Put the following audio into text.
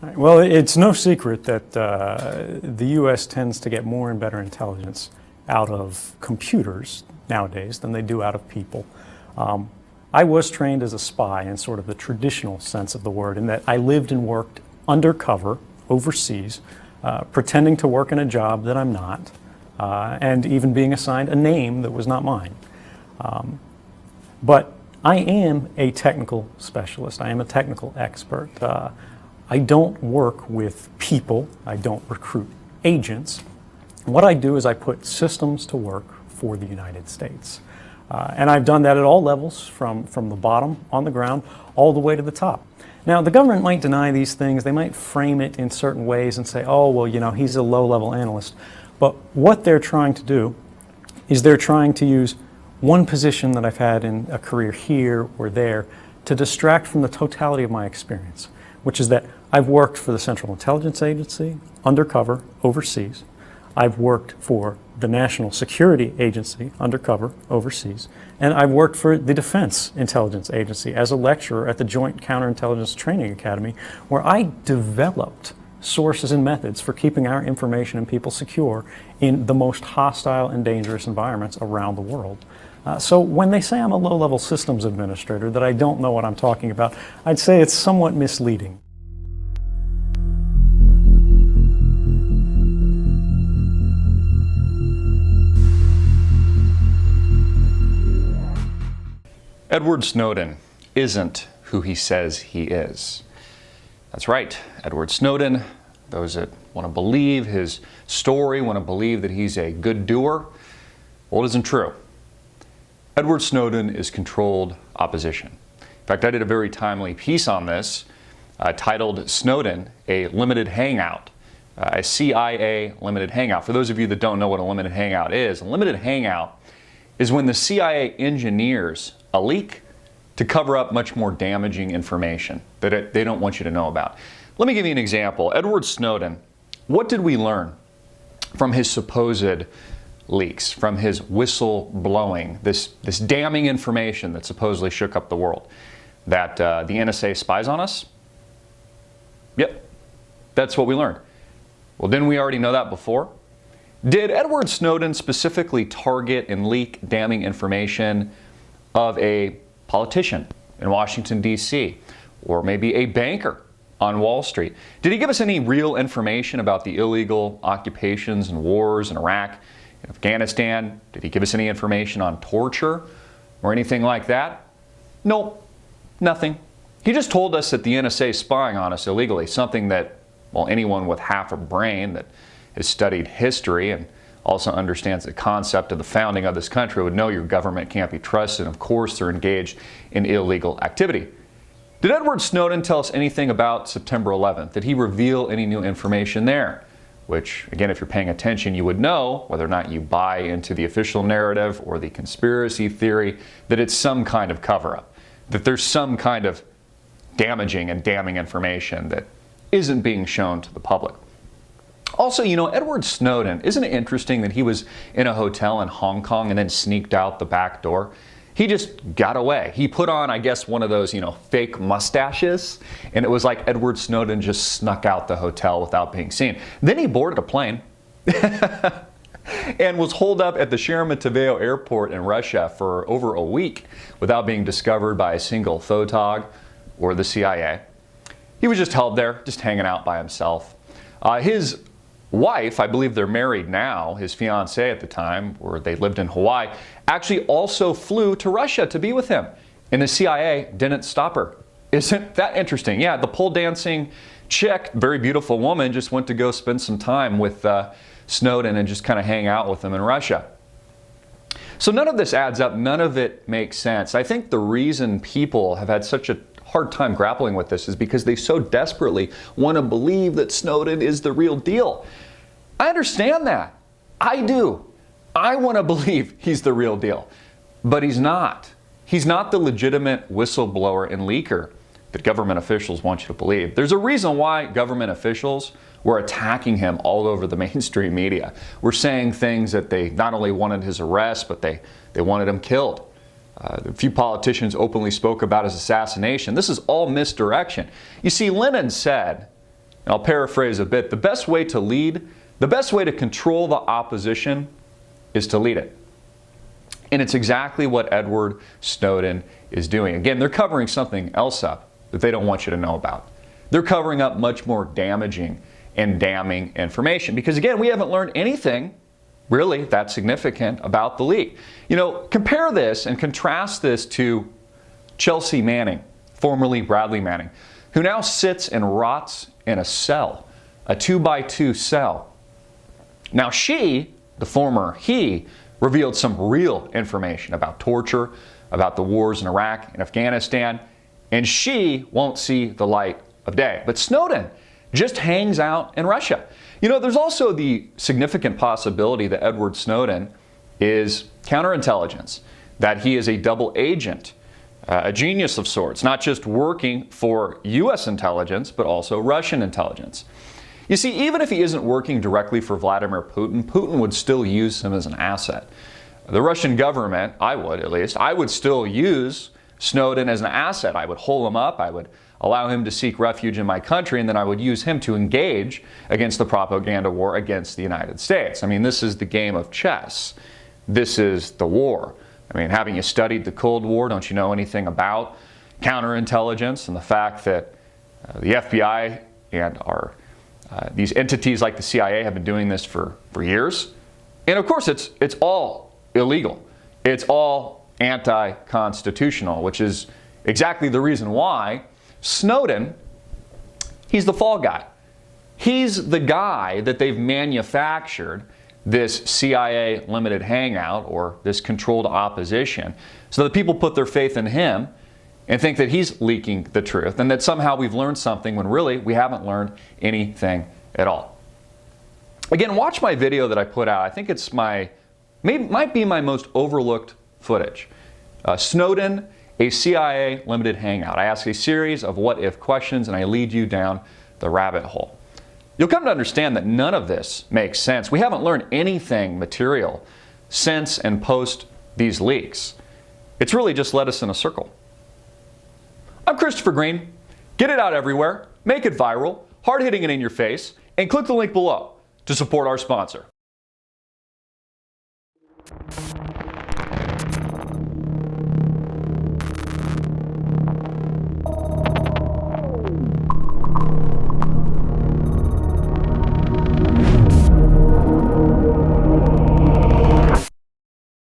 Well, it's no secret that the U.S. tends to get more and better intelligence out of computers nowadays than they do out of people. I was trained as a spy in sort of the traditional sense of the word, in that I lived and worked undercover overseas, pretending to work in a job that I'm not, and even being assigned a name that was not mine. But I am a technical specialist. I am a technical expert. I don't work with people. I don't recruit agents. What I do is I put systems to work for the United States. And I've done that at all levels, from the bottom on the ground all the way to the top. Now, the government might deny these things. They might frame it in certain ways and say, oh, well, you know, he's a low-level analyst. But what they're trying to do is they're trying to use one position that I've had in a career here or there to distract from the totality of my experience, which is that I've worked for the Central Intelligence Agency, undercover, overseas. I've worked for the National Security Agency, undercover, overseas. And I've worked for the Defense Intelligence Agency as a lecturer at the Joint Counterintelligence Training Academy, where I developed sources and methods for keeping our information and people secure in the most hostile and dangerous environments around the world. So when they say I'm a low-level systems administrator, that I don't know what I'm talking about, I'd say it's somewhat misleading. Edward Snowden isn't who he says he is. That's right, Edward Snowden, those that want to believe his story, want to believe that he's a good doer, well, it isn't true. Edward Snowden is controlled opposition. In fact, I did a very timely piece on this titled Snowden, a Limited Hangout, a CIA limited hangout. For those of you that don't know what a limited hangout is, a limited hangout is when the CIA engineers a leak to cover up much more damaging information that they don't want you to know about. Let me give you an example. Edward Snowden, what did we learn from his supposed leaks, from his whistle blowing, this damning information that supposedly shook up the world? That the NSA spies on us? Yep, that's what we learned. Well, didn't we already know that before? Did Edward Snowden specifically target and leak damning information of a politician in Washington, D.C., or maybe a banker on Wall Street? Did he give us any real information about the illegal occupations and wars in Iraq and Afghanistan? Did he give us any information on torture or anything like that? Nope, nothing. He just told us that the NSA is spying on us illegally, something that, well, anyone with half a brain that has studied history and also understands the concept of the founding of this country would know your government can't be trusted. Of course, they're engaged in illegal activity. Did Edward Snowden tell us anything about September 11th? Did he reveal any new information there? Which, again, if you're paying attention, you would know, whether or not you buy into the official narrative or the conspiracy theory, that it's some kind of cover-up, that there's some kind of damaging and damning information that isn't being shown to the public. Also, you know, Edward Snowden, isn't it interesting that he was in a hotel in Hong Kong and then sneaked out the back door? He just got away. He put on, I guess, one of those, you know, fake mustaches, and it was like Edward Snowden just snuck out the hotel without being seen. Then he boarded a plane and was holed up at the Sheremetyevo airport in Russia for over a week without being discovered by a single photog or the CIA. He was just held there, just hanging out by himself. His wife, I believe they're married now, his fiancée at the time, where they lived in Hawaii, actually also flew to Russia to be with him. And the CIA didn't stop her. Isn't that interesting? Yeah, the pole dancing chick, very beautiful woman, just went to go spend some time with Snowden and just kind of hang out with him in Russia. So none of this adds up. None of it makes sense. I think the reason people have had such a hard time grappling with this is because they so desperately want to believe that Snowden is the real deal. I understand that. I do. I want to believe he's the real deal. But he's not. He's not the legitimate whistleblower and leaker that government officials want you to believe. There's a reason why government officials were attacking him all over the mainstream media. We're saying things that they not only wanted his arrest, but they wanted him killed. A few politicians openly spoke about his assassination. This is all misdirection. You see, Lenin said And I'll paraphrase a bit. The best way to lead, the best way to control the opposition is to lead it. And it's exactly what Edward Snowden is doing. Again, they're covering something else up that they don't want you to know about. They're covering up much more damaging and damning information. Because again, we haven't learned anything really that significant about the leak. You know, compare this and contrast this to Chelsea Manning, formerly Bradley Manning, who now sits and rots in a cell, a 2x2 cell. Now he revealed some real information about torture, about the wars in Iraq and Afghanistan, and she won't see the light of day. But Snowden just hangs out in Russia. You know, there's also the significant possibility that Edward Snowden is counterintelligence, that he is a double agent, a genius of sorts, not just working for U.S. intelligence, but also Russian intelligence. You see, even if he isn't working directly for Vladimir Putin, Putin would still use him as an asset. The Russian government, I would still use Snowden as an asset. I would hole him up, I would allow him to seek refuge in my country, and then I would use him to engage against the propaganda war against the United States. I mean, this is the game of chess. This is the war. I mean, having you studied the Cold War, don't you know anything about counterintelligence and the fact that the FBI and these entities like the CIA have been doing this for years? And of course, it's all illegal. It's all anti-constitutional, which is exactly the reason why Snowden, he's the fall guy. He's the guy that they've manufactured this CIA limited hangout or this controlled opposition so that people put their faith in him and think that he's leaking the truth and that somehow we've learned something when really we haven't learned anything at all. Again, watch my video that I put out. I think it's might be my most overlooked footage. Snowden, a CIA limited hangout. I ask a series of what-if questions and I lead you down the rabbit hole. You'll come to understand that none of this makes sense. We haven't learned anything material since and post these leaks. It's really just led us in a circle. I'm Christopher Green. Get it out everywhere, make it viral, hard-hitting it in your face, and click the link below to support our sponsor.